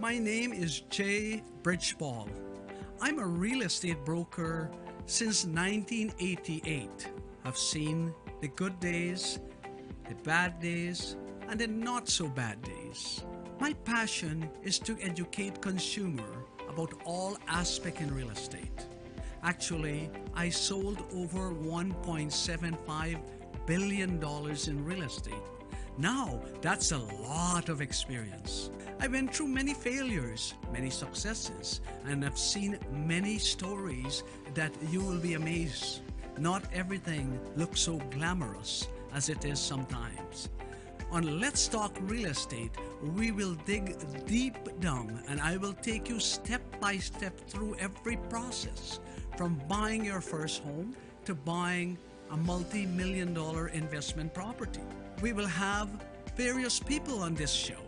My name is Brij. I'm a real estate broker since 1988. I've seen the good days, the bad days, and the not so bad days. My passion is to educate consumer about all aspects in real estate. Actually, I sold over $1.75 billion in real estate. Now, that's a lot of experience. I went through many failures, many successes, and I've seen many stories that you will be amazed. Not everything looks so glamorous as it is sometimes. On Let's Talk Real Estate, we will dig deep down and I will take you step by step through every process, from buying your first home to buying a multi-million-dollar investment property. We will have various people on this show.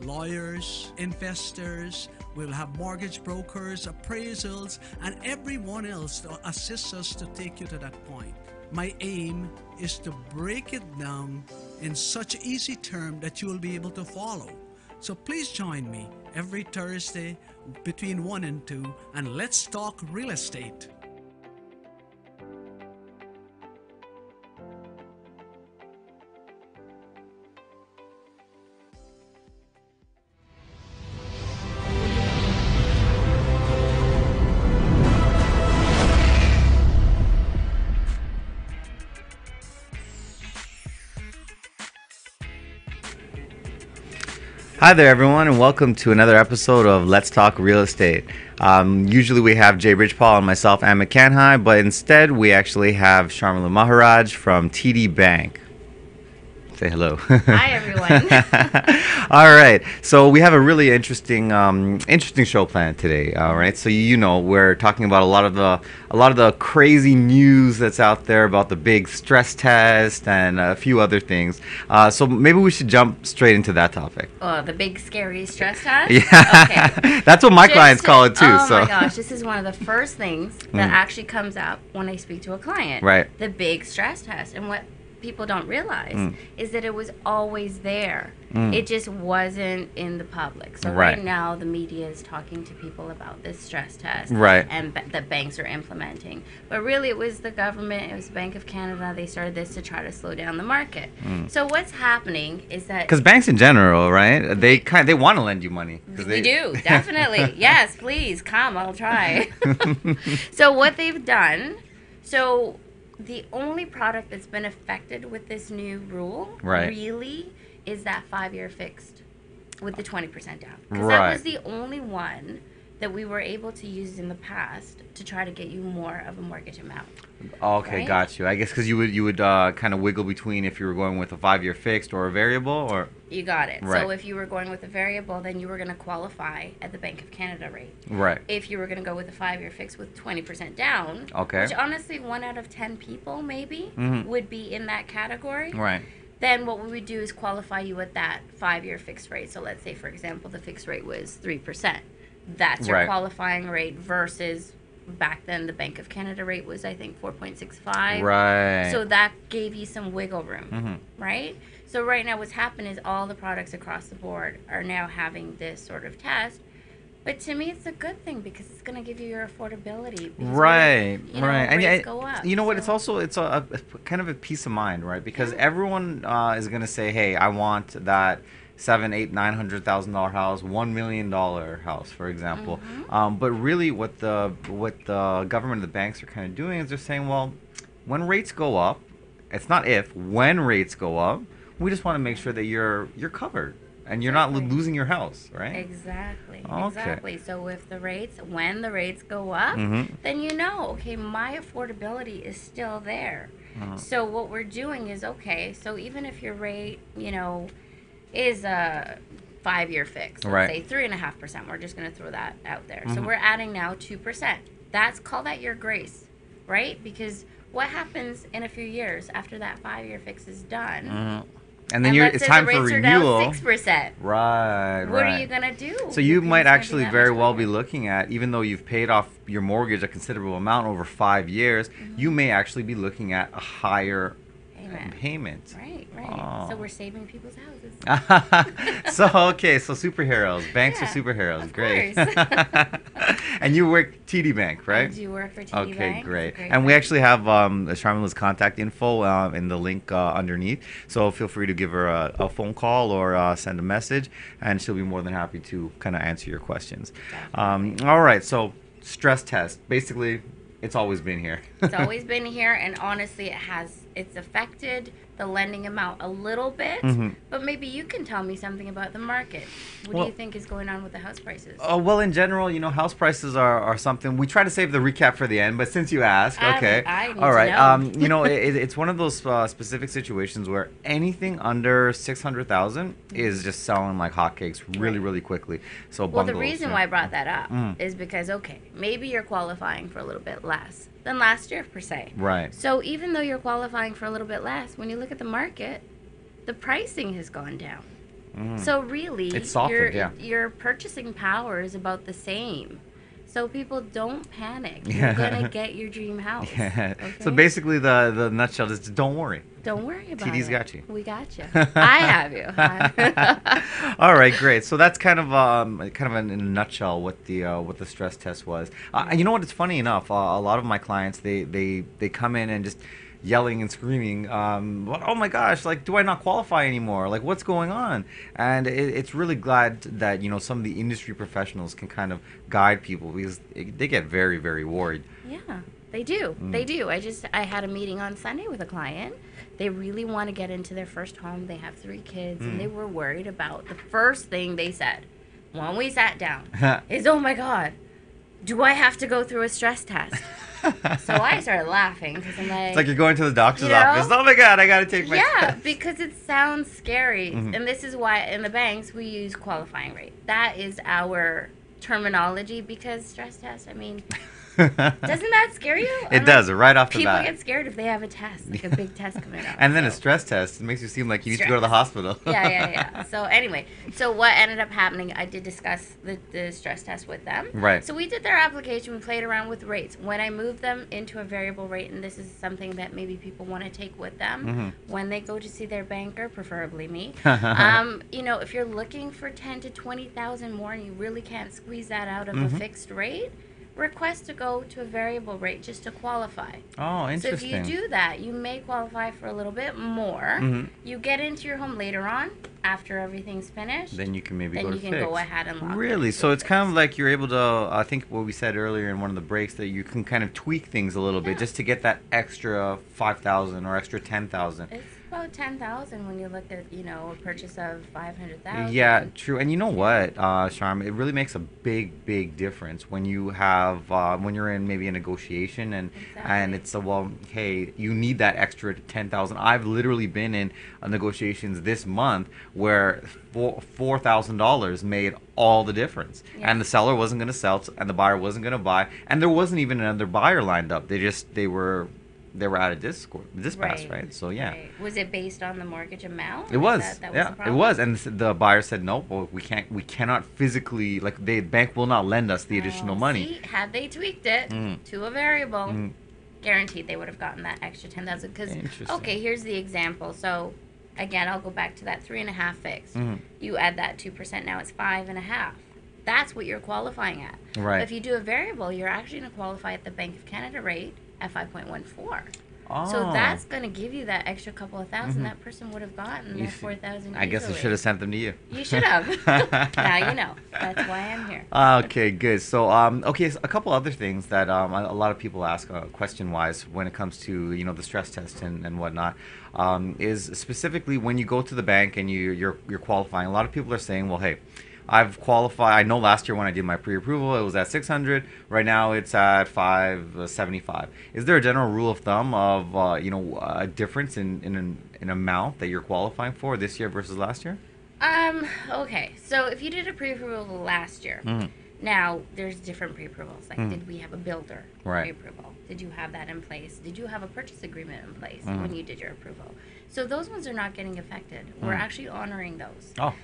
Lawyers, investors, we'll have mortgage brokers, appraisals, and everyone else to assist us to take you to that point. My aim is to break it down in such easy terms that you will be able to follow. So please join me every Thursday between 1 and 2 and let's talk real estate. Hi there, everyone, and welcome to another episode of Let's Talk Real Estate. Usually we have Brij and myself, Amit, Kanhai, but instead we actually have Sharmila Maharaj from TD Bank. Say hello. Hi, everyone. All right, so we have a really interesting show planned today. All right, so we're talking about a lot of the crazy news that's out there about the big stress test and a few other things. So maybe we should jump straight into that topic. Oh, the big scary stress test. Yeah, okay. That's what my clients call it too. Oh so. My gosh, this is one of the first things that actually comes up when I speak to a client. Right. The big stress test, and what people don't realize is that it was always there. It just wasn't in the public. So right now the media is talking to people about this stress test and that banks are implementing. But really it was the government, it was Bank of Canada, they started this to try to slow down the market. So what's happening is that... Because banks in general, right? They want to lend you money. They do, definitely. Yes, please, come, I'll try. So what they've done... The only product that's been affected with this new rule really is that 5-year fixed with the 20% down. Because that was the only one that we were able to use in the past to try to get you more of a mortgage amount. Okay, got you. I guess because you would kind of wiggle between if you were going with a 5-year fixed or a variable, or... You got it. Right. So if you were going with a variable, then you were going to qualify at the Bank of Canada rate. Right. If you were going to go with a 5-year fix with 20% down, which honestly 1 out of 10 people maybe would be in that category. Right. Then what we would do is qualify you at that 5-year fixed rate. So let's say, for example, the fixed rate was 3%. That's your qualifying rate versus back then the Bank of Canada rate was, I think, 4.65. Right. So that gave you some wiggle room, right? So right now what's happened is all the products across the board are now having this sort of test. But to me, it's a good thing because it's going to give you your affordability. Right. Rates go up. You know what? It's also a kind of a peace of mind, right? Because everyone is going to say, "Hey, I want that $700,000, $800,000, $900,000 house, $1 million house," for example. But really, what the government and the banks are kind of doing is they're saying, well, when rates go up, it's not if, when rates go up, we just want to make sure that you're covered. And you're not losing your house, right? Exactly. Okay. Exactly. So when the rates go up, then okay, my affordability is still there. So what we're doing is, okay, so even if your rate, is a 5-year fix, let's say 3.5%, we're just going to throw that out there. So we're adding now 2%. Call that your grace, right? Because what happens in a few years after that 5-year fix is done? And then it's time for renewal. 6%. Right. What are you gonna do? So you might actually very well be looking at, even though you've paid off your mortgage a considerable amount over 5 years, you may actually be looking at a higher payment. Right. Oh. So we're saving people's houses. So superheroes. Banks are superheroes. Of Great. course. And you work TD Bank, right? I do work for TD Okay, Bank. great. It's a great And we bank. actually have Sharmila's contact info in the link underneath. So feel free to give her a phone call or send a message, and she'll be more than happy to kind of answer your questions. All right. So stress test. Basically, it's always been here. It's always been here, and honestly, it's affected the lending amount a little bit, but maybe you can tell me something about the market. What do you think is going on with the house prices? Well, in general, house prices are something we try to save the recap for the end, but since you asked, okay. I need all right. to know. It's one of those specific situations where anything under 600,000 is just selling like hotcakes really quickly. So Well, the bungalows, reason why I brought that up is because, okay, maybe you're qualifying for a little bit less than last year, per se. Right. So even though you're qualifying for a little bit less, when you look at the market, the pricing has gone down. So really, It's softened, your purchasing power is about the same. So people, don't panic. You're gonna get your dream house. Yeah. Okay? So basically, the nutshell is don't worry. Don't worry about TD's it. got you. We got you. I have you. All right, great. So that's kind of in a nutshell what the stress test was. You know what? It's funny enough. A lot of my clients they come in and just yelling and screaming, oh my gosh, like, do I not qualify anymore? Like, what's going on? And it's really glad that some of the industry professionals can kind of guide people, because they get very worried. Yeah, they do. They do. I had a meeting on Sunday with a client. They really want to get into their first home. They have 3 kids, and they were worried about the first thing they said when we sat down is, oh my God, do I have to go through a stress test? So I started laughing because I'm like... It's like you're going to the doctor's office. Oh my God, I got to take my test. Yeah, because it sounds scary. And this is why in the banks we use qualifying rate. That is our terminology, because stress test, I mean... Doesn't that scare you? It does, right off the bat. People get scared if they have a test, like a big test coming up. And then a stress test. It makes you seem like you need to go to the hospital. Yeah. So anyway, what ended up happening, I did discuss the stress test with them. Right. So we did their application. We played around with rates. When I moved them into a variable rate, and this is something that maybe people want to take with them when they go to see their banker, preferably me. If you're looking for 10 to 20,000 more and you really can't squeeze that out of a fixed rate, request to go to a variable rate just to qualify. Oh, interesting. So if you do that, you may qualify for a little bit more. You get into your home later on, after everything's finished. Then you can maybe then go to you can fixed. go ahead and lock Really? So it's kind of like you're able to, I think what we said earlier in one of the breaks, that you can kind of tweak things a little bit just to get that extra 5,000 or extra 10,000. It's about 10,000 when you look at, a purchase of 500,000. Yeah, true. And you know what, Sharm, it really makes a big difference when you have when you're in maybe a negotiation and it's hey, you need that extra 10,000. I've literally been in negotiations this month where $4,000 made all the difference, and the seller wasn't going to sell, and the buyer wasn't going to buy, and there wasn't even another buyer lined up. They were out of dispatch, right? So yeah. Right. Was it based on the mortgage amount? It was. That Yeah, was it was. And the buyer said, no, well, we cannot physically, like, the bank will not lend us the additional money. See, had they tweaked it to a variable, guaranteed they would have gotten that extra 10,000. Because, okay, here's the example. So, again, I'll go back to that 3.5 fixed. You add that 2%, now it's 5.5. That's what you're qualifying at. Right. But if you do a variable, you're actually going to qualify at the Bank of Canada rate at 5.14. Oh. So that's going to give you that extra couple of thousand. That person would have gotten that 4,000. I guess I should have sent them to you. You should have. Now you know. That's why I'm here. Okay, good. So, so a couple other things that a lot of people ask question-wise when it comes to the stress test and whatnot, is specifically when you go to the bank and you're qualifying. A lot of people are saying, well, hey, I've qualified. I know last year when I did my pre-approval, it was at 600. Right now, it's at 575. Is there a general rule of thumb of a difference in an amount that you're qualifying for this year versus last year? Okay. So if you did a pre-approval last year, now there's different pre-approvals. Like, did we have a builder pre-approval? Did you have that in place? Did you have a purchase agreement in place when you did your approval? So those ones are not getting affected. We're actually honoring those. Oh,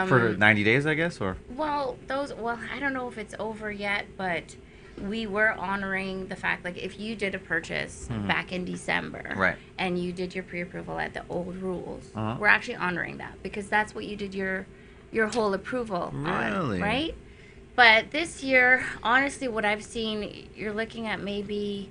for 90 days, I guess, or? Well, I don't know if it's over yet, but we were honoring the fact, like, if you did a purchase back in December, Right. and you did your pre-approval at the old rules, Uh-huh. we're actually honoring that because that's what you did your whole approval Really? on, right? But this year, honestly, what I've seen, you're looking at maybe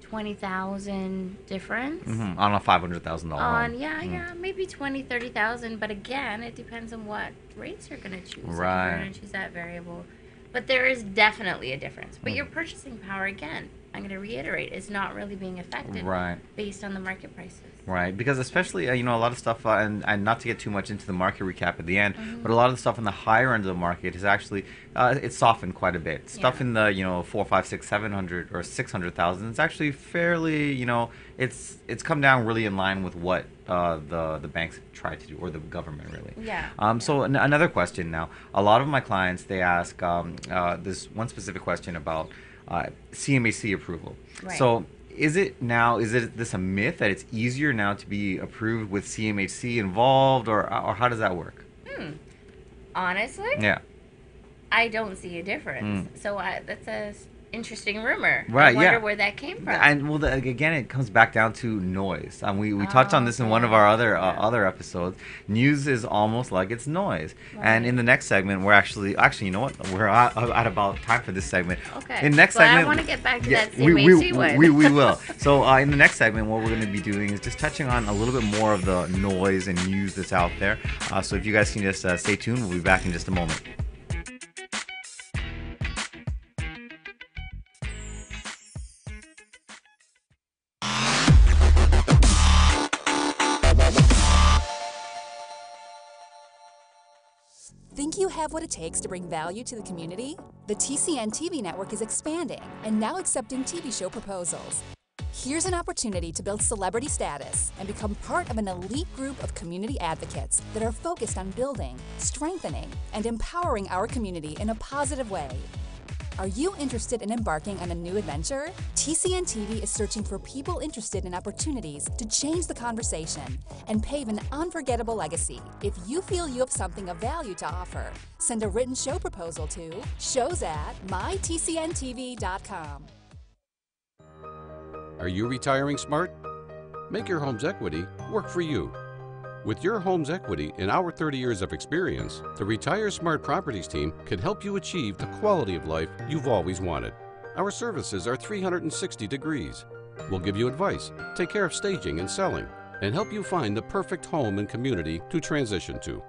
20,000 difference. On a $500,000 home. Yeah, maybe 20, 30,000. But again, it depends on what rates you're going to choose. If Right. you're going to choose that variable. But there is definitely a difference. But your purchasing power, again, I'm going to reiterate, is not really being affected Right. based on the market prices. Right, because especially, a lot of stuff, and not to get too much into the market recap at the end, but a lot of the stuff in the higher end of the market is actually, it's softened quite a bit. Stuff in the, 4, 5, 6, 700 or 600,000, it's actually fairly, it's come down really in line with what the banks try to do, or the government really. So another question now, a lot of my clients, they ask this one specific question about CMHC approval. Right. So is it this a myth that it's easier now to be approved with CMHC involved, or how does that work? Honestly, Yeah. I don't see a difference. So that's a interesting rumor. Right, I wonder yeah. where that came from. And well, again, it comes back down to noise. We touched on this in one of our other episodes. News is almost like it's noise. Right. And in the next segment, we're actually, you know what? We're at about time for this segment. Okay. In the next Well, segment, I want to get back to that we CMHC one. we will. So in the next segment, what we're going to be doing is just touching on a little bit more of the noise and news that's out there. So if you guys can just stay tuned, we'll be back in just a moment. Think you have what it takes to bring value to the community? The TCN TV network is expanding and now accepting TV show proposals. Here's an opportunity to build celebrity status and become part of an elite group of community advocates that are focused on building, strengthening, and empowering our community in a positive way. Are you interested in embarking on a new adventure? TCN TV is searching for people interested in opportunities to change the conversation and pave an unforgettable legacy. If you feel you have something of value to offer, send a written show proposal to shows@mytcntv.com. Are you retiring smart? Make your home's equity work for you. With your home's equity and our 30 years of experience, the Retire Smart Properties team can help you achieve the quality of life you've always wanted. Our services are 360 degrees. We'll give you advice, take care of staging and selling, and help you find the perfect home and community to transition to.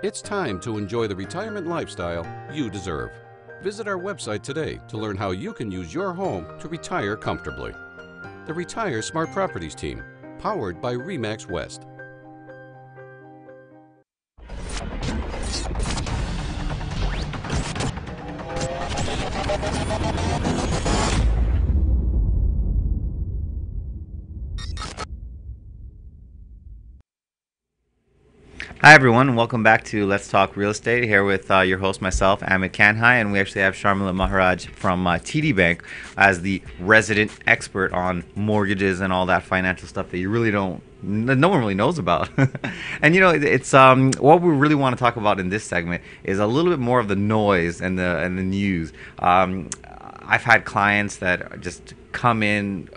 It's time to enjoy the retirement lifestyle you deserve. Visit our website today to learn how you can use your home to retire comfortably. The Retire Smart Properties team, powered by RE/MAX West. Hi everyone, and welcome back to Let's Talk Real Estate, here with your host, myself, Amit Kanhai, and we actually have Sharmila Maharaj from TD Bank as the resident expert on mortgages and all that financial stuff that you really no one really knows about. And it's what we really want to talk about in this segment is a little bit more of the noise and the news. I've had clients that just come in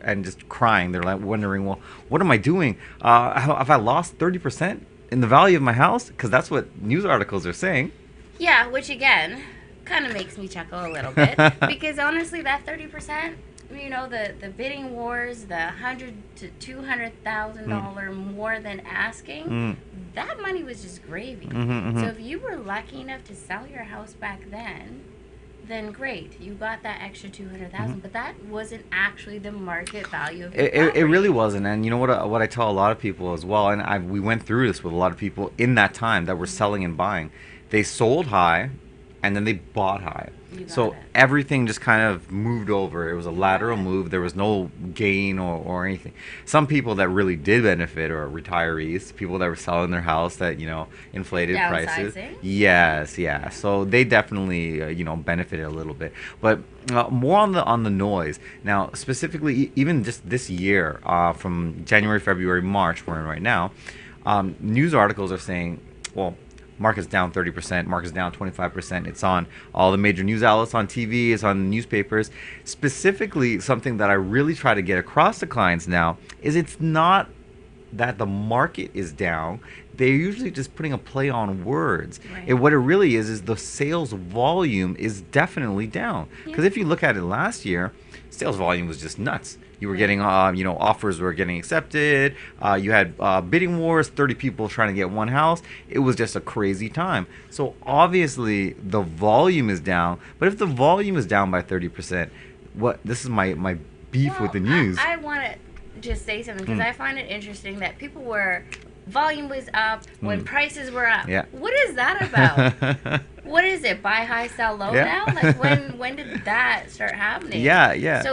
and just crying. They're like wondering, well, what am I doing? Have I lost 30% in the value of my house? Because that's what news articles are saying. Yeah, which again kind of makes me chuckle a little bit because honestly, that 30%, the bidding wars, the $100,000 to $200,000 more than asking, that money was just gravy. So if you were lucky enough to sell your house back then great, you got that extra 200,000, but that wasn't actually the market value of it. It really wasn't. And you know what I tell a lot of people as well, and we went through this with a lot of people in that time that were selling and buying. They sold high, and then they bought high. So everything just kind of moved over. It was a lateral move. There was no gain or anything. Some people that really did benefit are retirees, people that were selling their house that, inflated prices. Yes, yeah. So they definitely, benefited a little bit. But more on the noise. Now, specifically, even just this year, from January, February, March, we're in right now, news articles are saying, well, market's down 30%, market's down 25%. It's on all the major news outlets, on TV, it's on newspapers. Specifically, something that I really try to get across to clients now is it's not that the market is down. They're usually just putting a play on words. Right. What it really is the sales volume is definitely down. Because if you look at it last year, sales volume was just nuts. You were getting, offers were getting accepted. You had bidding wars, 30 people trying to get one house. It was just a crazy time. So obviously the volume is down. But if the volume is down by 30%, this is my beef with the news. I want to just say something because I find it interesting that volume was up when prices were up. Yeah. What is that about? What is it? Buy high, sell low now? Like when did that start happening? Yeah.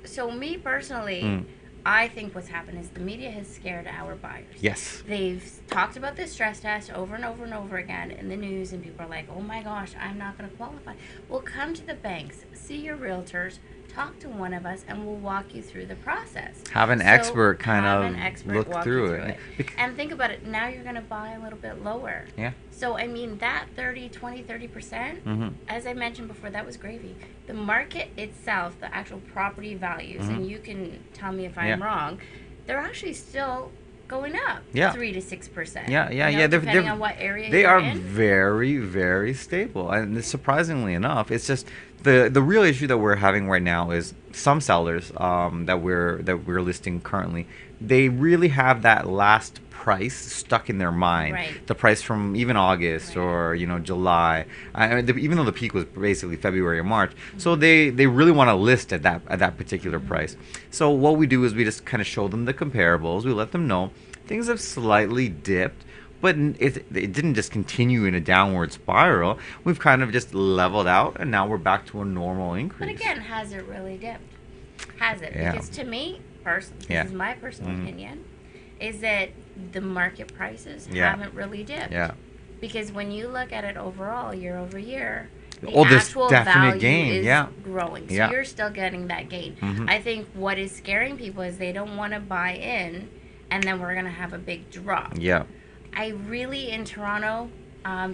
So me personally, I think what's happened is the media has scared our buyers. Yes. They've talked about this stress test over and over and over again in the news, and people are like, oh my gosh, I'm not going to qualify. Well, come to the banks, see your realtors, talk to one of us, and we'll walk you through the process. Have an expert kind of look through it. And think about it. Now you're going to buy a little bit lower. Yeah. So, I mean, that 30%, as I mentioned before, that was gravy. The market itself, the actual property values, and you can tell me if I'm wrong, they're actually still going up 3 to 6%. Yeah. Depending on what area they you're are in. very, very stable. And surprisingly enough, it's just the real issue that we're having right now is some sellers that we're listing currently, they really have that last price stuck in their mind. Right. The price from even August or July. Even though the peak was basically February or March. So they really want to list at that particular price. So what we do is we just kind of show them the comparables. We let them know things have slightly dipped, but it didn't just continue in a downward spiral. We've kind of just leveled out, and now we're back to a normal increase. But again, has it really dipped? Has it? Yeah. Because to me, this is my personal opinion, is that the market prices haven't really dipped. Yeah. Because when you look at it overall, year over year, the there's actual definite value gain. is growing. So Yeah. you're still getting that gain. I think what is scaring people is they don't want to buy in, and then we're going to have a big drop. Yeah. I really, in Toronto,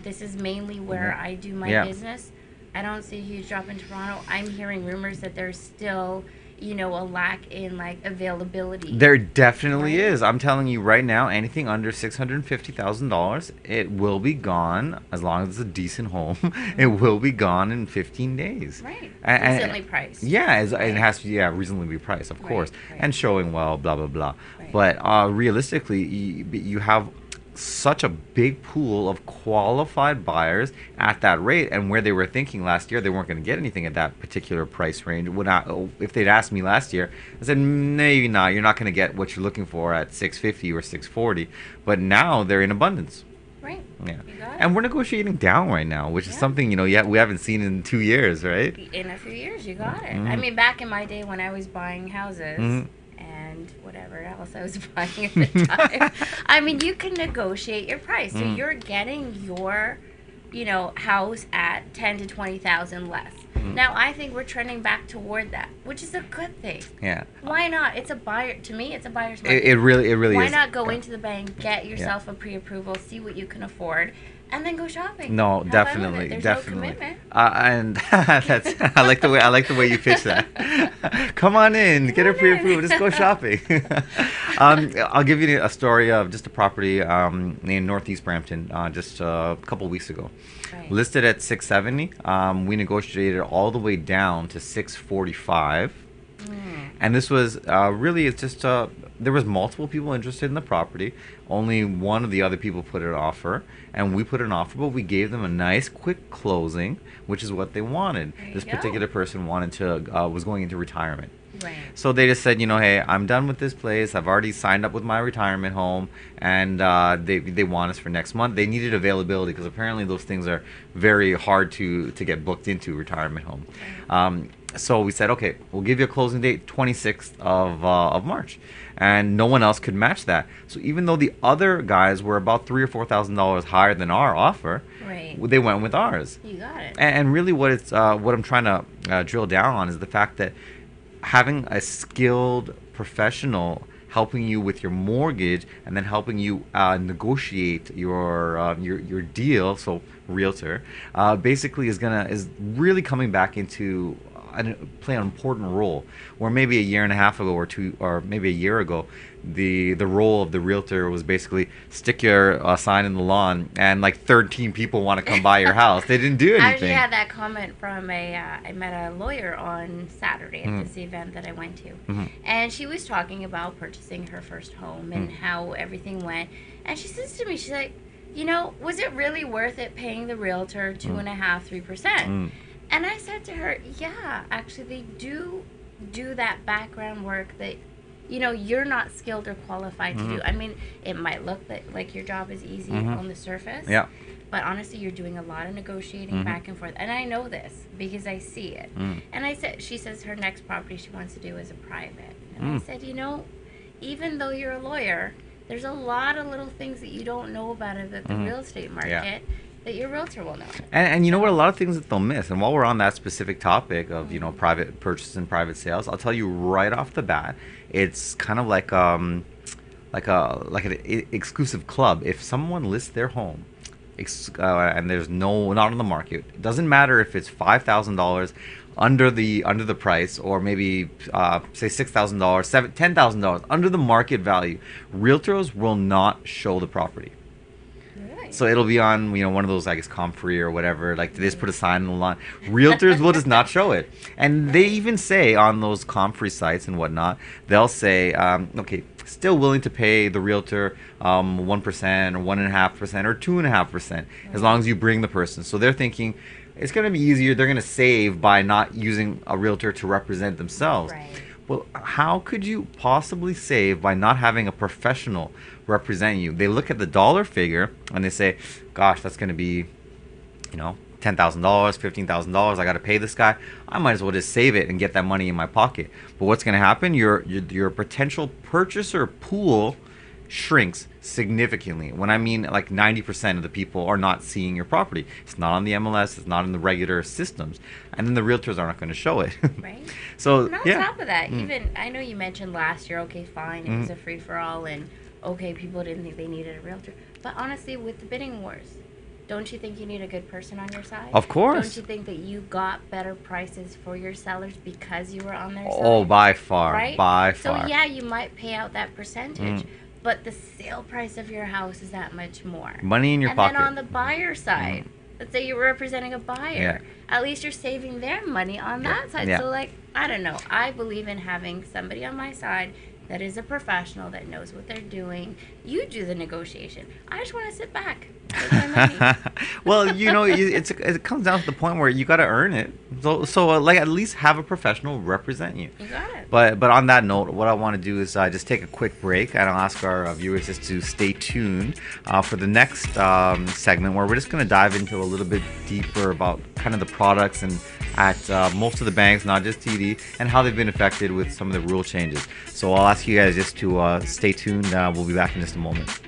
this is mainly where I do my business. I don't see a huge drop in Toronto. I'm hearing rumors that there's still, a lack in availability. There definitely is. I'm telling you right now, anything under $650,000, it will be gone as long as it's a decent home. It will be gone in 15 days. Right. Decently priced. Yeah, it has to be reasonably priced, of course, and showing well, blah blah blah. Right. But realistically, you have such a big pool of qualified buyers at that rate, and where they were thinking last year they weren't going to get anything at that particular price range. If they'd asked me last year, I said maybe not. You're not going to get what you're looking for at $650 or $640. But now they're in abundance. Right. Yeah. You got it. And we're negotiating down right now, which is something we haven't seen in 2 years, right? In a few years, you got it. I mean, back in my day when I was buying houses. And whatever else I was buying at the time. I mean, you can negotiate your price. So you're getting your, house at 10 to 20,000 less. Now, I think we're trending back toward that, which is a good thing. Yeah. Why not? It's a buyer. To me, it's a buyer's market. It really is. Why not go into the bank, get yourself a pre-approval, see what you can afford, and then go shopping? No, Have definitely, fun with it. There's definitely. no commitment. And I like the way you pitch that. Come on in, get a pre-approved, just go shopping. I'll give you a story of just a property in Northeast Brampton just a couple weeks ago. Right. Listed at $670. We negotiated all the way down to $645. And this was really, it's just there was multiple people interested in the property. Only one of the other people put an offer, and we put an offer, but we gave them a nice quick closing, which is what they wanted. This particular person wanted to was going into retirement. Right. So they just said, hey, I'm done with this place. I've already signed up with my retirement home, and they want us for next month. They needed availability because apparently those things are very hard to get booked into retirement home. Right. So we said, okay, we'll give you a closing date, 26th of March. And no one else could match that. So even though the other guys were about $3,000 or $4,000 higher than our offer, they went with ours. You got it. And really what I'm trying to drill down on is the fact that having a skilled professional helping you with your mortgage, and then helping you negotiate your deal. So realtor basically is really coming back into play an important role, where maybe a year and a half ago or two, or maybe a year ago, the role of the realtor was basically stick your sign in the lawn and like 13 people want to come buy your house. They didn't do anything. I actually had that comment from I met a lawyer on Saturday at this event that I went to, and she was talking about purchasing her first home and how everything went, and she says to me, she's like, you know, was it really worth it paying the realtor 2.5-3%? And I said to her, yeah, actually they do that background work that, you know, you're not skilled or qualified to do. I mean, it might look like your job is easy on the surface. Yeah. But honestly, you're doing a lot of negotiating back and forth. And I know this because I see it. And she says her next property she wants to do is a private. And I said, you know, even though you're a lawyer, there's a lot of little things that you don't know about it at the real estate market that your realtor will know. And you know what, a lot of things that they'll miss, and while we're on that specific topic of, you know, private purchase and private sales, I'll tell you right off the bat, it's kind of like an exclusive club. If someone lists their home and there's not on the market, it doesn't matter if it's $5,000 under the price, or maybe say $6,000, $10,000 under the market value, realtors will not show the property. So it'll be on, you know, one of those, I guess, Comfree or whatever. Like, they just put a sign in the lawn. Realtors will just not show it. And they even say on those Comfree sites and whatnot, they'll say, okay, still willing to pay the realtor 1% or 1.5% or 2.5%, as long as you bring the person. So they're thinking it's going to be easier. They're going to save by not using a realtor to represent themselves. Right. Well, how could you possibly save by not having a professional represent you? They look at the dollar figure and they say, gosh, that's going to be, you know, $10,000, $15,000. I got to pay this guy. I might as well just save it and get that money in my pocket. But what's going to happen? Your potential purchaser pool shrinks significantly. When I mean like 90% of the people are not seeing your property. It's not on the MLS. It's not in the regular systems. And then the realtors are not going to show it. Right. So, and on top of that, even, I know you mentioned last year, okay, fine, it was a free-for-all, and okay, people didn't think they needed a realtor. But honestly, with the bidding wars, don't you think you need a good person on your side? Of course. Don't you think that you got better prices for your sellers because you were on their side? Oh, by far. Right? By far. So, yeah, you might pay out that percentage, but the sale price of your house is that much more. Money in your pocket. And then on the buyer side, let's say you're representing a buyer. At least you're saving their money on that side. So, like, I don't know. I believe in having somebody on my side that is a professional, that knows what they're doing. You do the negotiation. I just want to sit back. Take my money. Well, you know, it comes down to the point where you got to earn it. So like, at least have a professional represent you. You got it. But on that note, what I want to do is just take a quick break, and I'll ask our viewers just to stay tuned for the next segment, where we're just going to dive into a little bit deeper about kind of the products and at most of the banks, not just TD, and how they've been affected with some of the rule changes. So I'll ask you guys just to stay tuned. We'll be back in just a moment.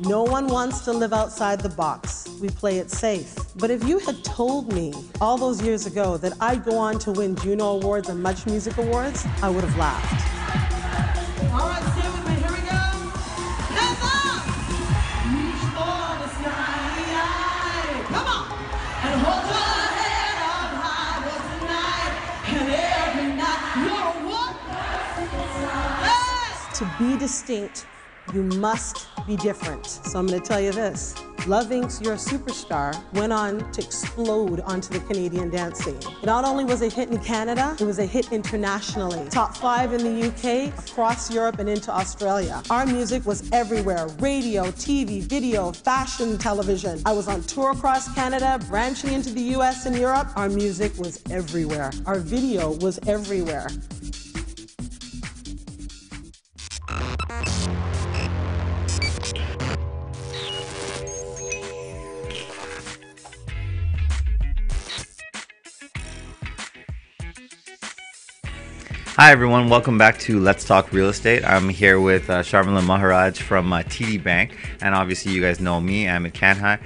No one wants to live outside the box. We play it safe. But if you had told me all those years ago that I'd go on to win Juno Awards and Much Music Awards, I would have laughed. All right, stay with me. Here we go. Hands up! Reach for the sky. Come on. And hold your head up high. What's tonight? And every night. You're what? To be distinct, you must be different. So I'm going to tell you this. Love Inc.'s You're a Superstar went on to explode onto the Canadian dance scene. It not only was a hit in Canada, it was a hit internationally. Top 5 in the UK, across Europe, and into Australia. Our music was everywhere. Radio, TV, video, fashion, television. I was on tour across Canada, branching into the US and Europe. Our music was everywhere. Our video was everywhere. Hi everyone, welcome back to Let's Talk Real Estate. I'm here with Sharmila Maharaj from TD Bank, and obviously you guys know me, Amit Kanhai.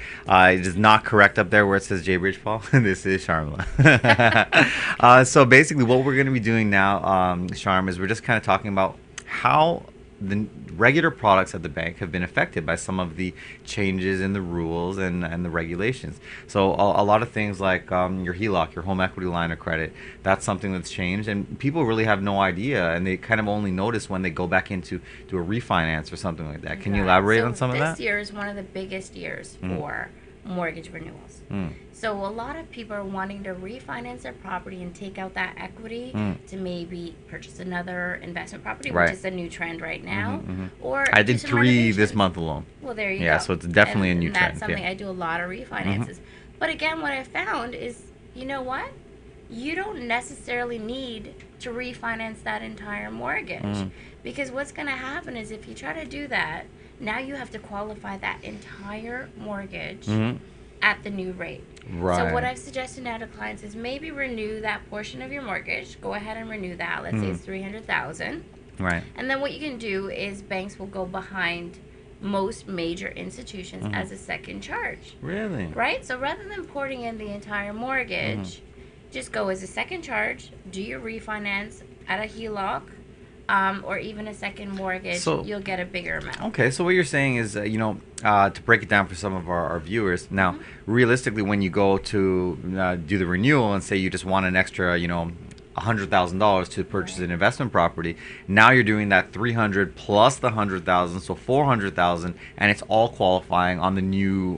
It is not correct up there where it says J Bridge Paul. This is Sharmila. So basically what we're going to be doing now, Sharm, is we're just kind of talking about how the regular products at the bank have been affected by some of the changes in the rules and the regulations. So a lot of things like your HELOC, your home equity line of credit, that's something that's changed, and people really have no idea, and they kind of only notice when they go back into a refinance or something like that. Can you elaborate on some of that? This year is one of the biggest years for mortgage renewals. So a lot of people are wanting to refinance their property and take out that equity to maybe purchase another investment property, which is a new trend right now. Or I did 3 this month alone. Well, there you go. Yeah, so it's definitely a new trend. That's something I do a lot of refinances. But again, what I found is, you know what? You don't necessarily need to refinance that entire mortgage. Because what's going to happen is if you try to do that, now you have to qualify that entire mortgage at the new rate. So what I've suggested now to clients is maybe renew that portion of your mortgage. Go ahead and renew that. Let's say it's $300,000. Right. And then what you can do is banks will go behind most major institutions as a second charge. Really? Right? So rather than porting in the entire mortgage, just go as a second charge, do your refinance at a HELOC, or even a second mortgage, so you'll get a bigger amount. Okay, so what you're saying is, to break it down for some of our viewers, now, realistically, when you go to do the renewal and say you just want an extra, $100,000 to purchase an investment property, now you're doing that 300 plus the 100,000, so 400,000, and it's all qualifying on the new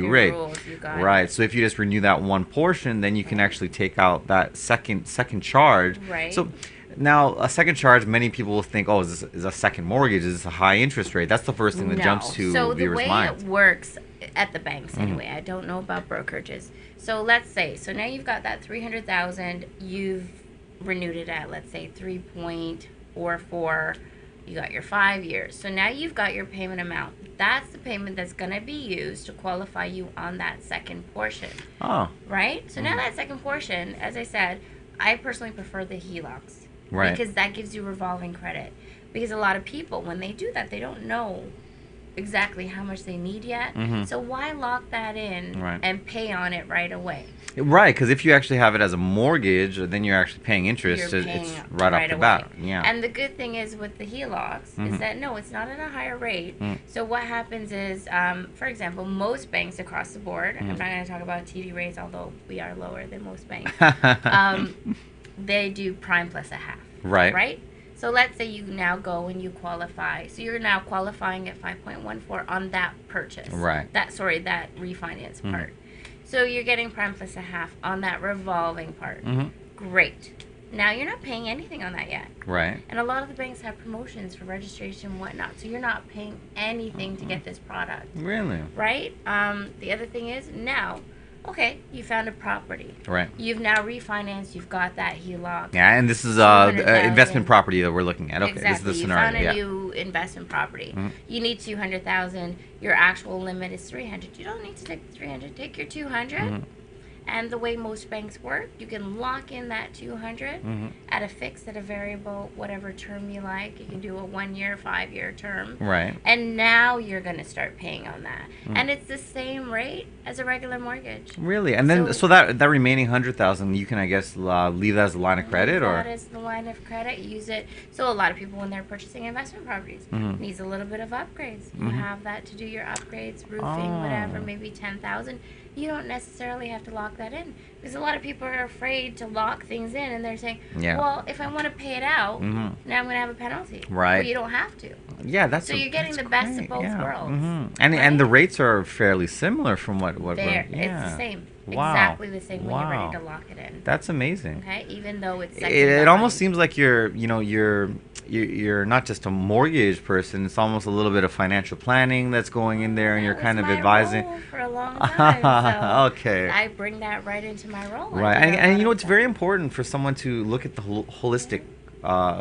rate. Rules, you got right. it. So if you just renew that one portion, then you can actually take out that second charge. Right. So now, a second charge, many people will think, oh, is a second mortgage? Is this a high interest rate? That's the first thing that jumps to viewers' minds. So the way it works at the banks, anyway, I don't know about brokerages. So let's say, now you've got that $300,000, you've renewed it at, let's say, 3.44. You got your 5 years. So now you've got your payment amount. That's the payment that's going to be used to qualify you on that second portion. Oh. Right? So now that second portion, as I said, I personally prefer the HELOCs. Right. Because that gives you revolving credit. Because a lot of people, when they do that, they don't know exactly how much they need yet. So why lock that in and pay on it right away? Right, because if you actually have it as a mortgage, then you're actually paying interest. It's right off the bat. Yeah. And the good thing is with the HELOCs is that, no, it's not at a higher rate. So what happens is, for example, most banks across the board, I'm not going to talk about TD rates, although we are lower than most banks, they do prime plus a half. Right? So let's say you now go and you qualify. So you're now qualifying at 5.14 on that purchase. Right. That refinance part. So you're getting prime plus a half on that revolving part. Great. Now you're not paying anything on that yet. Right. And a lot of the banks have promotions for registration and whatnot. So you're not paying anything to get this product. Really? Right? The other thing is now, okay, you found a property. Right. You've now refinanced. You've got that HELOC. Yeah, and this is investment property that we're looking at. Okay, exactly. This is the scenario. You found a new investment property. You need 200,000. Your actual limit is 300. You don't need to take 300. Take your 200. And the way most banks work, you can lock in that 200 at a fixed, at a variable, whatever term you like. You can do a 1 year, 5 year term. Right. And now you're going to start paying on that. And it's the same rate as a regular mortgage. Really? And then, so that remaining 100,000, you can, I guess, leave that as a line of credit, or? That is the line of credit. Use it. So a lot of people, when they're purchasing investment properties, needs a little bit of upgrades. You have that to do your upgrades, roofing, whatever, maybe 10,000. You don't necessarily have to lock that in, because a lot of people are afraid to lock things in, and they're saying, well, if I want to pay it out, now I'm going to have a penalty. Right. Well, you don't have to. Yeah, that's so you're getting the best of both worlds. And the rates are fairly similar from what it's the same. Exactly the same when you're ready to lock it in. That's amazing. Okay, even though it's it almost seems like you're not just a mortgage person. It's almost a little bit of financial planning that's going in there, and you're kind of advising. Role for a long time. So okay. I bring that right into my role. Right, and it's very important for someone to look at the holistic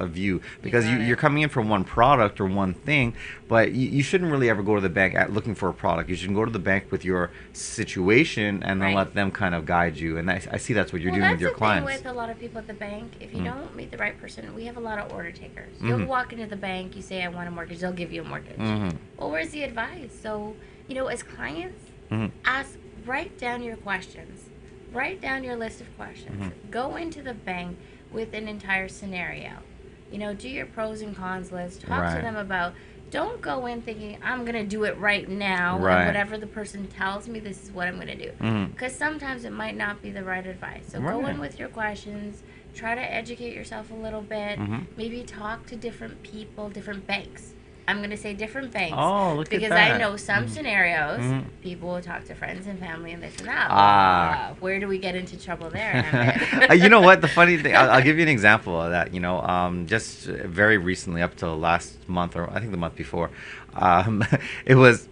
view, because you're coming in for one product or one thing, but you shouldn't really ever go to the bank looking for a product. You should go to the bank with your situation and then let them kind of guide you. And I see that's what you're doing with your clients. That's the thing with a lot of people at the bank. If you don't meet the right person, we have a lot of order takers. You'll walk into the bank, you say, I want a mortgage, they'll give you a mortgage. Well, where's the advice? So, as clients, write down your questions. Write down your list of questions. Go into the bank with an entire scenario. Do your pros and cons list. Talk to them about, don't go in thinking, I'm going to do it right now. And whatever the person tells me, this is what I'm going to do. Because sometimes it might not be the right advice. So go in with your questions. Try to educate yourself a little bit. Maybe talk to different people, different banks. I'm going to say different banks. Oh, look at that. Because I know some scenarios, people will talk to friends and family and this and that. Where do we get into trouble there? You know what? The funny thing, I'll give you an example of that. Just very recently, up to last month, or I think the month before, it was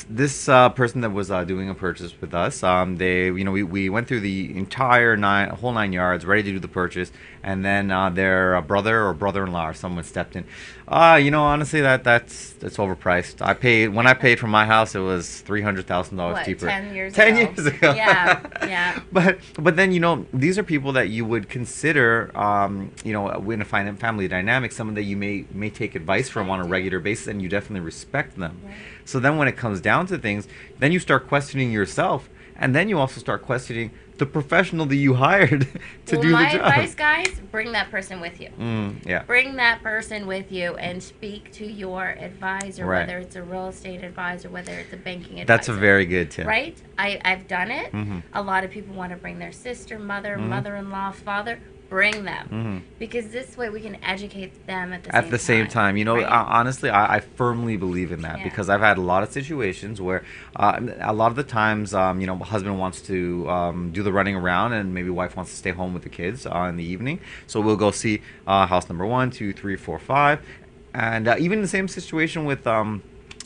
this person that was doing a purchase with us. We went through the entire whole 9 yards, ready to do the purchase, and then their brother or brother-in-law or someone stepped in. Honestly, that's overpriced. When I paid for my house, it was $300,000 cheaper. 10 years ago? 10 ago. years ago. Yeah. But then these are people that you would consider in a family dynamic, someone that you may take advice from on a regular basis, and you definitely respect them. Right. So then when it comes down to things, then you start questioning yourself, and then you also start questioning the professional that you hired to do the job. My advice, guys, bring that person with you. Yeah. Bring that person with you and speak to your advisor, whether it's a real estate advisor, whether it's a banking advisor. That's a very good tip. Right? I've done it. A lot of people want to bring their sister, mother, mother-in-law, father. Bring them, because this way we can educate them at the same time. Honestly, I firmly believe in that, because I've had a lot of situations where a lot of the times, husband wants to do the running around, and maybe wife wants to stay home with the kids in the evening. So we'll go see house number 1, 2, 3, 4, 5, and even the same situation with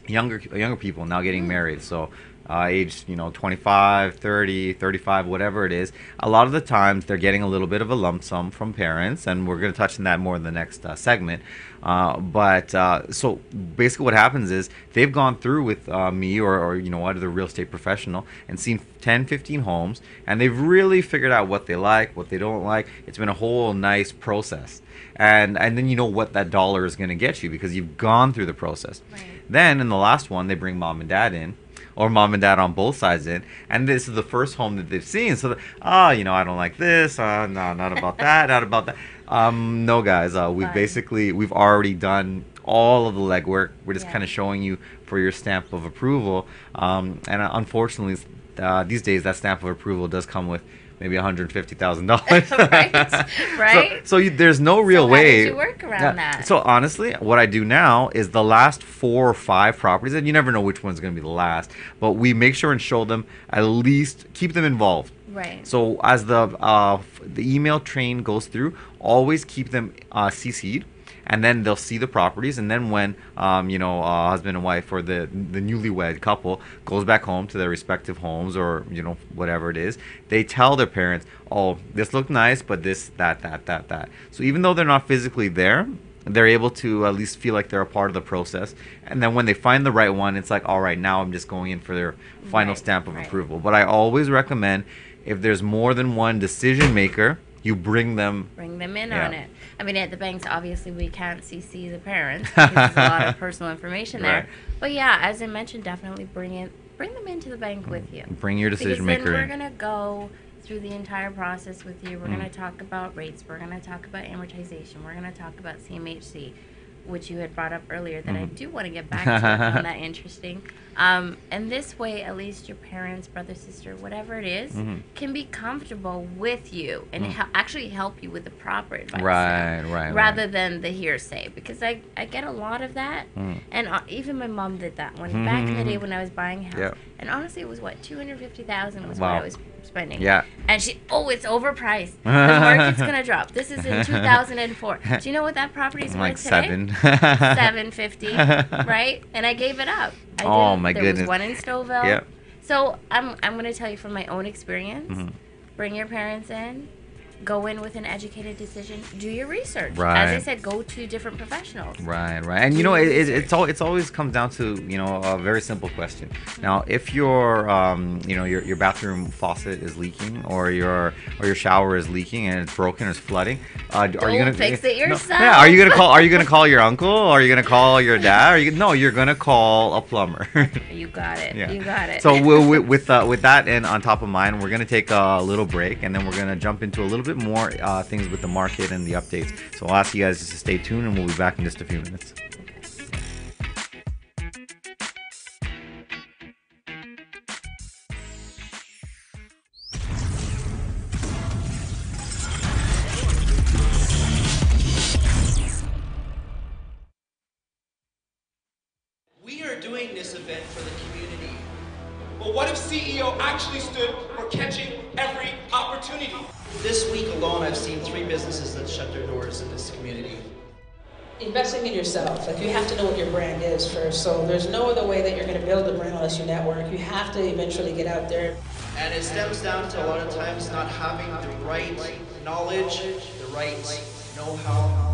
younger people now getting married. So age 25, 30, 35, whatever it is, a lot of the times they're getting a little bit of a lump sum from parents, and we're going to touch on that more in the next segment. So basically what happens is they've gone through with me or other real estate professional and seen 10, 15 homes, and they've really figured out what they like, what they don't like. It's been a whole nice process. And then you know what that dollar is going to get you, because you've gone through the process. Right. Then in the last one, they bring mom and dad in, or mom and dad on both sides in, and this is the first home that they've seen. So, I don't like this. No, not about that. Not about that. No, guys. We've already done all of the legwork. We're just kind of showing you for your stamp of approval. And unfortunately, these days that stamp of approval does come with maybe $150,000. Right. So there's no real way. How did you work around that? So honestly, what I do now is the last 4 or 5 properties, and you never know which one's going to be the last, but we make sure and show them, at least keep them involved. Right. So as the email train goes through, always keep them CC'd. And then they'll see the properties, and then when husband and wife or the newlywed couple goes back home to their respective homes, or whatever it is, they tell their parents, oh, this looked nice, but this, that. So even though they're not physically there, they're able to at least feel like they're a part of the process. And then when they find the right one, it's like, all right, now I'm just going in for their final stamp of approval. But I always recommend, if there's more than one decision maker, you bring them in on it. I mean, at the banks, obviously, we can't CC the parents because there's a lot of personal information there. Right. But yeah, as I mentioned, definitely bring them into the bank with you. Bring your decision maker in. Because then we're going to go through the entire process with you. We're going to talk about rates. We're going to talk about amortization. We're going to talk about CMHC, which you had brought up earlier that I do want to get back to. I found that interesting. And this way, at least your parents, brother, sister, whatever it is, can be comfortable with you and actually help you with the proper advice. Right. Rather than the hearsay. Because I get a lot of that. And even my mom did that one back in the day when I was buying a house. Yep. And honestly, it was $250,000 was what I was spending. Yeah. And it's overpriced. The market's going to drop. This is in 2004. Do you know what that property's worth today? $750, right? And I gave it up. My there goodness. was one in Stouffville. Yep. So I'm going to tell you from my own experience, bring your parents in, go in with an educated decision. Do your research. Right. As I said, go to different professionals. Right, right. And you know, it's always comes down to, you know, a very simple question. Now, if your you know, your bathroom faucet is leaking, or your shower is leaking and it's broken or it's flooding, are you gonna fix it yourself? No, yeah, are you gonna call your uncle, or are you gonna call your dad? No, you're gonna call a plumber. You got it. Yeah. You got it. So with that and on top of mind, we're gonna take a little break, and then we're gonna jump into a little bit more things with the market and the updates. So I'll ask you guys just to stay tuned, and we'll be back in just a few minutes. We are doing this event for the community. But what if CEO actually stood for catching every opportunity? This week alone, I've seen 3 businesses that shut their doors in this community. Investing in yourself, like you have to know what your brand is first. So there's no other way that you're going to build a brand unless you network. You have to eventually get out there. And it stems down to a lot of times not having the right knowledge, the right know-how.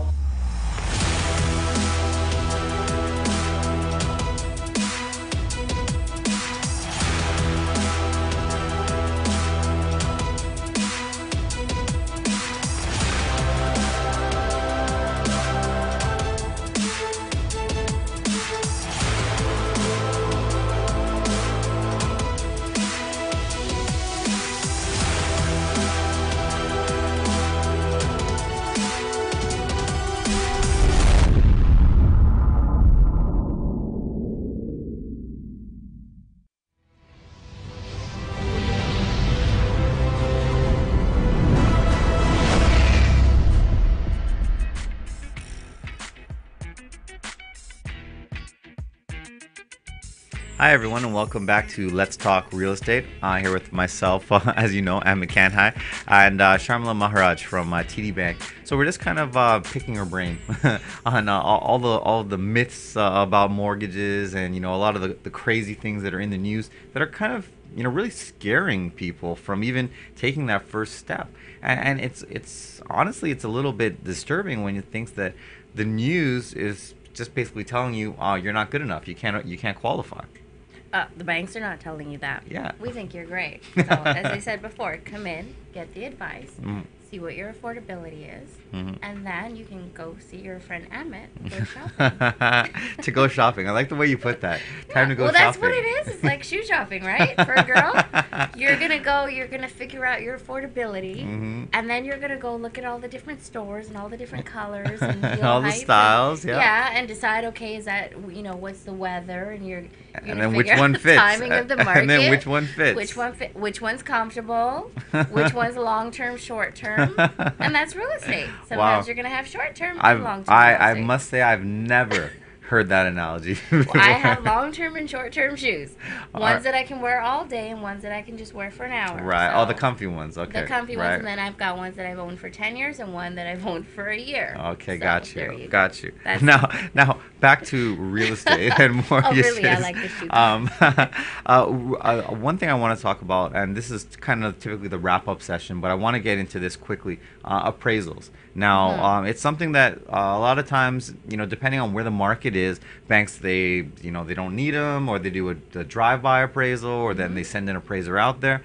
Hi everyone, and welcome back to Let's Talk Real Estate. Here with myself, as you know, Amit Kanhai, and Sharmila Maharaj from TD Bank. So we're just kind of picking her brain on all the myths about mortgages, and, you know, a lot of the crazy things that are in the news that are kind of, you know, really scaring people from even taking that first step. And it's honestly, it's a little bit disturbing when you think that the news is just basically telling you, oh, you're not good enough, you can't qualify. The banks are not telling you that. Yeah. We think you're great. So, as I said before, come in, get the advice, see what your affordability is, and then you can go see your friend Amit and go shopping. To go shopping. I like the way you put that. Time to go shopping. Well, that's what it is. It's like shoe shopping, right? For a girl, you're gonna figure out your affordability, and then you're gonna go look at all the different stores and all the different colors and all the styles, and decide, okay, is that, you know, what's the weather, and you're and then which one fits, timing of the market, and then which one fits, which one's comfortable, which one's long term, short term, and that's real estate. Sometimes you're gonna have short term and long term. I must say I've never heard that analogy before. I have long-term and short-term shoes. Ones that I can wear all day and ones that I can just wear for an hour. Right. So Oh, the comfy ones. Okay. the comfy ones, and then I've got ones that I've owned for 10 years and one that I've owned for a year. Okay, So, got there you. go. Got you. That's Now back to real estate and mortgages. Oh, really? I like this too. One thing I want to talk about, and this is kind of typically the wrap-up session, but I want to get into this quickly. Appraisals. Now, it's something that a lot of times, you know, depending on where the market is, banks, they don't need them, or they do a drive-by appraisal, or then they send an appraiser out there.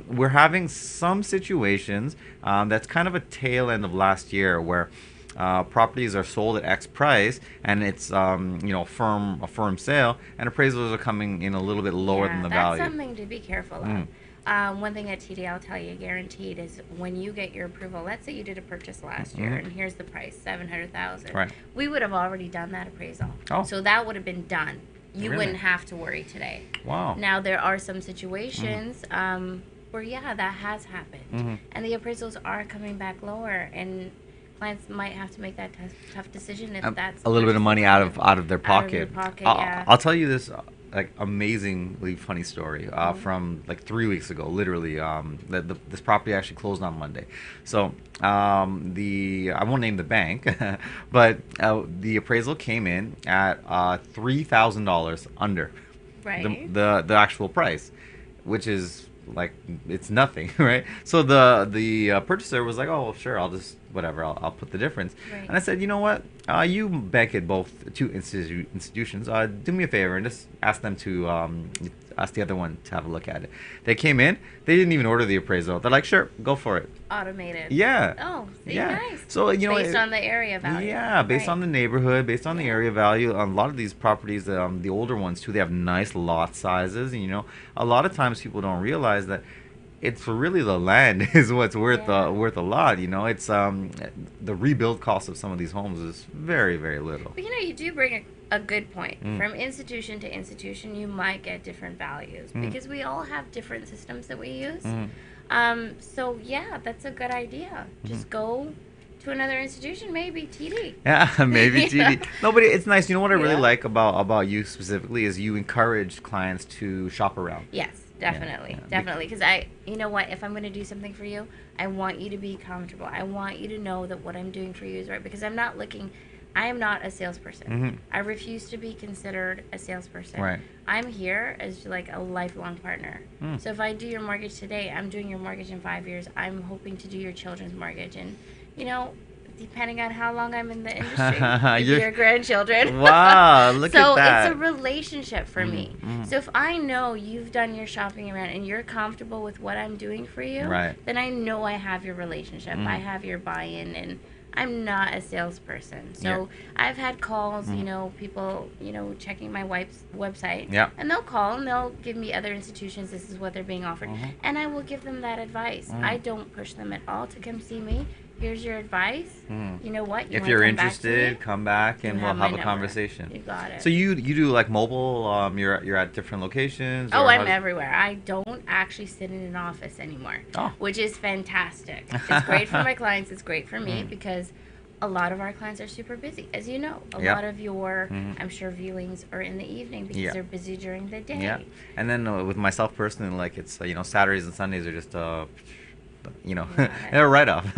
We're having some situations that's kind of a tail end of last year where properties are sold at X price, and it's a firm sale, and appraisals are coming in a little bit lower than the value. That's something to be careful of. One thing at TD I'll tell you guaranteed is when you get your approval, let's say you did a purchase last year and here's the price, $700,000. Right. We would have already done that appraisal. Oh. So that would have been done. You Really? wouldn't have to worry today. Wow. Now there are some situations where that has happened. And the appraisals are coming back lower, and clients might have to make that tough decision if that's a little bit of money out of their pocket. Yeah. I'll tell you this amazingly funny story from like 3 weeks ago. Literally, this property actually closed on Monday. So I won't name the bank, but the appraisal came in at $3,000 under Right. the actual price, which is like it's nothing, right? So the purchaser was like, oh, well, sure, I'll just whatever, I'll put the difference. Right. And I said, you know what? You bank at both two institutions. Do me a favor and just ask them to ask the other one to have a look at it. They came in. They didn't even order the appraisal. They're like, sure, go for it. Automated. Yeah. Oh, see, Yeah. nice. So based on the area value. Yeah, based Right. on the neighborhood, based on the area value. A lot of these properties, the older ones too, they have nice lot sizes. And, a lot of times people don't realize that it's really the land is what's worth worth a lot. It's the rebuild cost of some of these homes is very, very little. But you do bring a good point. From institution to institution, you might get different values because we all have different systems that we use. So yeah, that's a good idea. Just go to another institution, maybe TD. Yeah, maybe TD. No, but it's nice. You know what I really Yeah. like about you specifically is you encourage clients to shop around. Yes, definitely, yeah. definitely. Because you know what, if I'm going to do something for you, I want you to be comfortable. I want you to know that what I'm doing for you is right. Because I am not a salesperson. I refuse to be considered a salesperson. Right. I'm here as like a lifelong partner. So if I do your mortgage today, I'm doing your mortgage in 5 years. I'm hoping to do your children's mortgage. And, depending on how long I'm in the industry, maybe your grandchildren. Wow, look at So that. it's a relationship for me. So if I know you've done your shopping around and you're comfortable with what I'm doing for you, Right. then I know I have your relationship. I have your buy-in, and I'm not a salesperson. So I've had calls, people, checking my website. Yeah. And they'll call and they'll give me other institutions. This is what they're being offered. And I will give them that advice. I don't push them at all to come see me. Here's your advice. You know what? If you're interested, come back and we'll have a conversation. You got it. So you do like mobile? You're at different locations? Oh, or I'm everywhere. I don't actually sit in an office anymore, which is fantastic. It's great for my clients. It's great for me because a lot of our clients are super busy. As you know, a lot of your, I'm sure, viewings are in the evening because they're busy during the day. Yeah. And then with myself personally, like it's, Saturdays and Sundays are just, a write-off.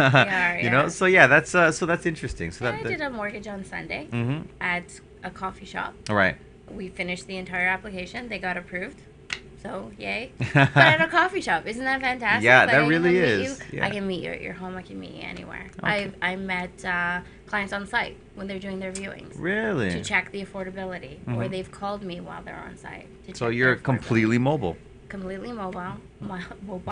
So yeah, that's interesting. So I did a mortgage on Sunday at a coffee shop. Right. We finished the entire application. They got approved. So, yay. But at a coffee shop. Isn't that fantastic? Yeah, Like, that I can really meet is. you. Yeah. I can meet you at your home. I can meet you anywhere. Okay. I met clients on site when they're doing their viewings. Really? To check the affordability. Or they've called me while they're on site. To So check you're their affordability. completely mobile. Completely mobile. Mobile.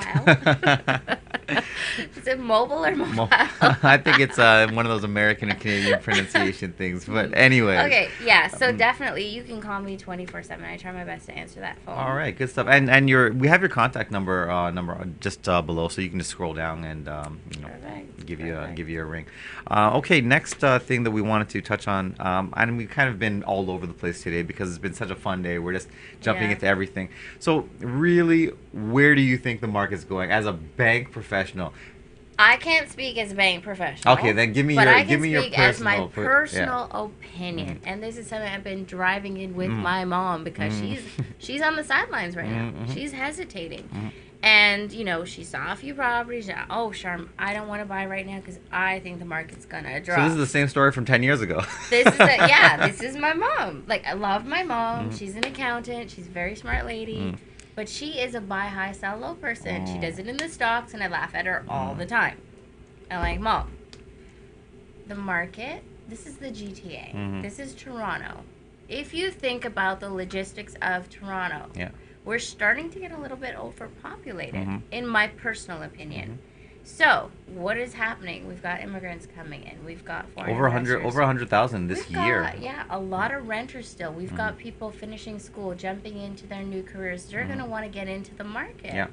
Is it mobile or mobile? I think it's one of those American and Canadian pronunciation things. But anyway. Okay, yeah. So definitely, you can call me 24/7. I try my best to answer that phone. All right, good stuff. And we have your contact number just below, so you can just scroll down and give you a ring. Okay, next thing that we wanted to touch on, and we've kind of been all over the place today because it's been such a fun day. We're just jumping into everything. So really, where do you think the market's going as a bank professional? I can't speak as a bank professional. Okay, then give me but your I can your speak as my personal personal opinion, and this is something I've been driving in with my mom because she's on the sidelines right now. She's hesitating, and she saw a few properties. Oh, Sharm, I don't want to buy right now because I think the market's gonna drop. So this is the same story from 10 years ago. This is my mom. Like, I love my mom. She's an accountant. She's a very smart lady. But she is a buy high, sell low person. She does it in the stocks, and I laugh at her all the time. I'm like, Mom, the market, this is the GTA. This is Toronto. If you think about the logistics of Toronto, we're starting to get a little bit overpopulated, in my personal opinion. So, what is happening? We've got immigrants coming in. We've got foreign over 100,000 this year. A lot of renters still. We've got people finishing school, jumping into their new careers. They're going to want to get into the market. Yeah.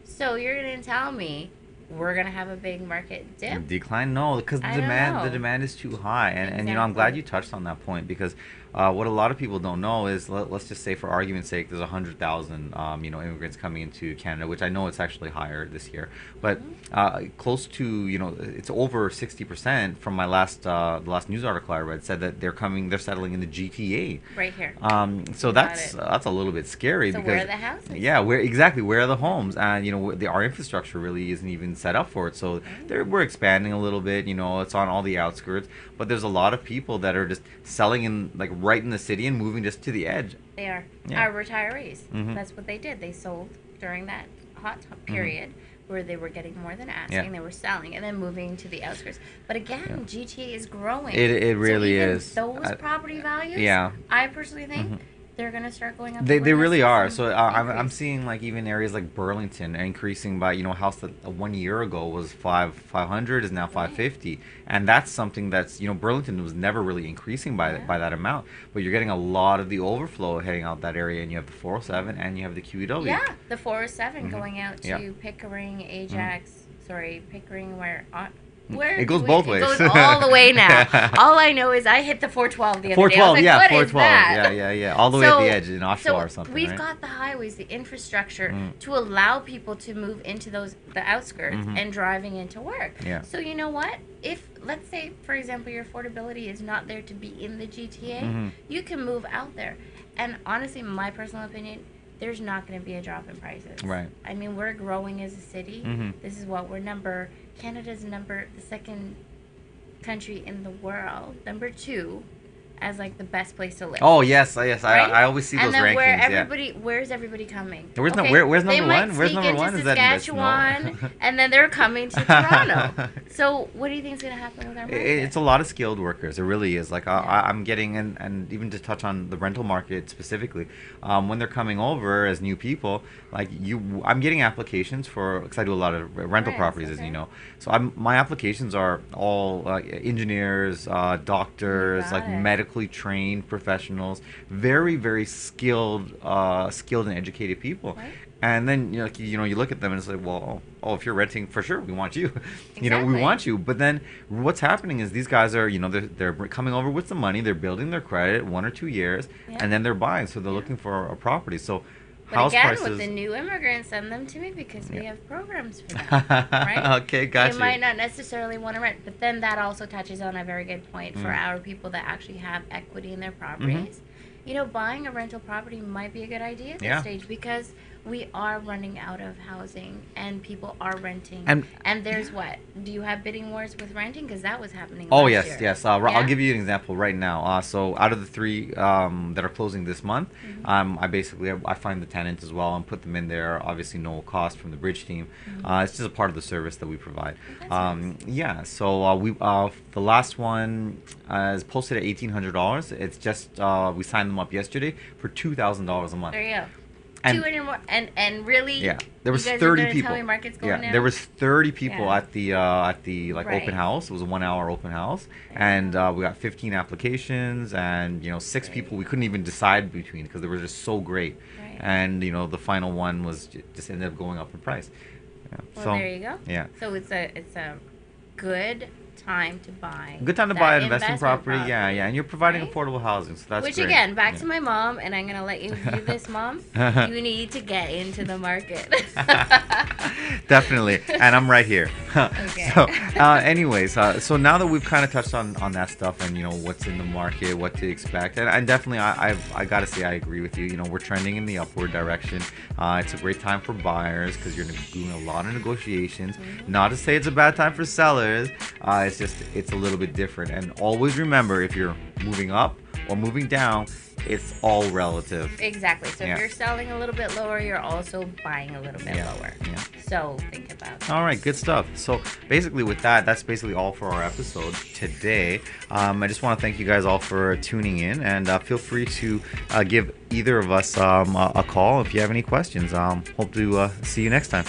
So you're going to tell me we're going to have a big market dip? Decline? No, because the demand is too high. And I'm glad you touched on that point because what a lot of people don't know is, let's just say for argument's sake, there's 100,000 immigrants coming into Canada, which I know it's actually higher this year, but close to it's over 60% from my the last news article I read said that they're settling in the GTA. Right here. So that's a little bit scary so because where are the houses? Yeah, where are the homes? And our infrastructure really isn't even set up for it. So we're expanding a little bit. It's on all the outskirts, but there's a lot of people that are just selling in right in the city and moving just to the edge. They are. Yeah. Our retirees. That's what they did. They sold during that period where they were getting more than asking, they were selling, and then moving to the outskirts. But again, GTA is growing. It really so even is. Those property values, I personally think they're going to start going up. They really are. So I'm seeing like even areas like Burlington increasing by, a house that 1 year ago was 500 is now 550, and that's something that's, Burlington was never really increasing by that amount, but you're getting a lot of the overflow heading out that area, and you have the 407 and you have the QEW. Yeah, the 407 going out to Pickering, Ajax, Pickering, where it goes both ways. It goes all the way now. All I know is I hit the 412 the other day. 412, like, yeah, what 412, is that? yeah, all the way at the edge in Oshawa or something. We've got the highways, the infrastructure to allow people to move into the outskirts and driving into work. Yeah. So you know what? If let's say, for example, your affordability is not there to be in the GTA, you can move out there. And honestly, my personal opinion, there's not going to be a drop in prices. Right. I mean, we're growing as a city. This is what Canada's the second country in the world, number 2, as like the best place to live. Oh yes, Right? I always see those rankings. And then where's everybody coming? Where's number one? Where's number one? Is that Saskatchewan, and then they're coming to Toronto. So what do you think is going to happen with our market? It's a lot of skilled workers. It really is. Like I'm getting, and even to touch on the rental market specifically, when they're coming over as new people, I'm getting applications for, because I do a lot of rental properties, as you know. So my applications are all engineers, doctors, medically trained professionals, very, very skilled and educated people. Right. And then you look at them and it's like, well, if you're renting, for sure we want you. Exactly. We want you. But then what's happening is these guys are they're coming over with some money, they're building their credit 1 or 2 years, and then they're buying. So they're looking for a property. So but house again, prices, with the new immigrants, send them to me because we have programs for them, right? Okay, gotcha. They might not necessarily want to rent, but then that also touches on a very good point for our people that actually have equity in their properties. Buying a rental property might be a good idea at this stage because we are running out of housing and people are renting. And there's what? Do you have bidding wars with renting? Because that was happening last year. Yes. I'll give you an example right now. So out of the 3 that are closing this month, I find the tenants as well and put them in there. Obviously, no cost from the Brij team. It's just a part of the service that we provide. So the last one is posted at $1,800. It's just we signed them up yesterday for $2,000 a month. There you go. And really, there was 30 people. There was 30 people at the open house. It was a 1-hour open house, and we got 15 applications, and 6 people we couldn't even decide between because they were just so great. Right. And the final one was just ended up going up in price. Well, there you go. Yeah. So it's a good time to buy. Good time to buy an investment property. Yeah, and you're providing affordable housing, so that's Which great. Again, back to my mom, and I'm gonna let you do this, Mom. You need to get into the market. Definitely, and I'm right here. Okay. So, anyways, so now that we've kind of touched on that stuff and what's in the market, what to expect, and definitely I gotta say I agree with you. We're trending in the upward direction. It's a great time for buyers because you're doing a lot of negotiations. Not to say it's a bad time for sellers. It's a little bit different, and always remember, if you're moving up or moving down, it's all relative. Exactly. So if you're selling a little bit lower, you're also buying a little bit lower. Yeah. So think about that. All right, good stuff. So basically with that's basically all for our episode today. I just want to thank you guys all for tuning in, and feel free to give either of us a call if you have any questions. Hope to see you next time.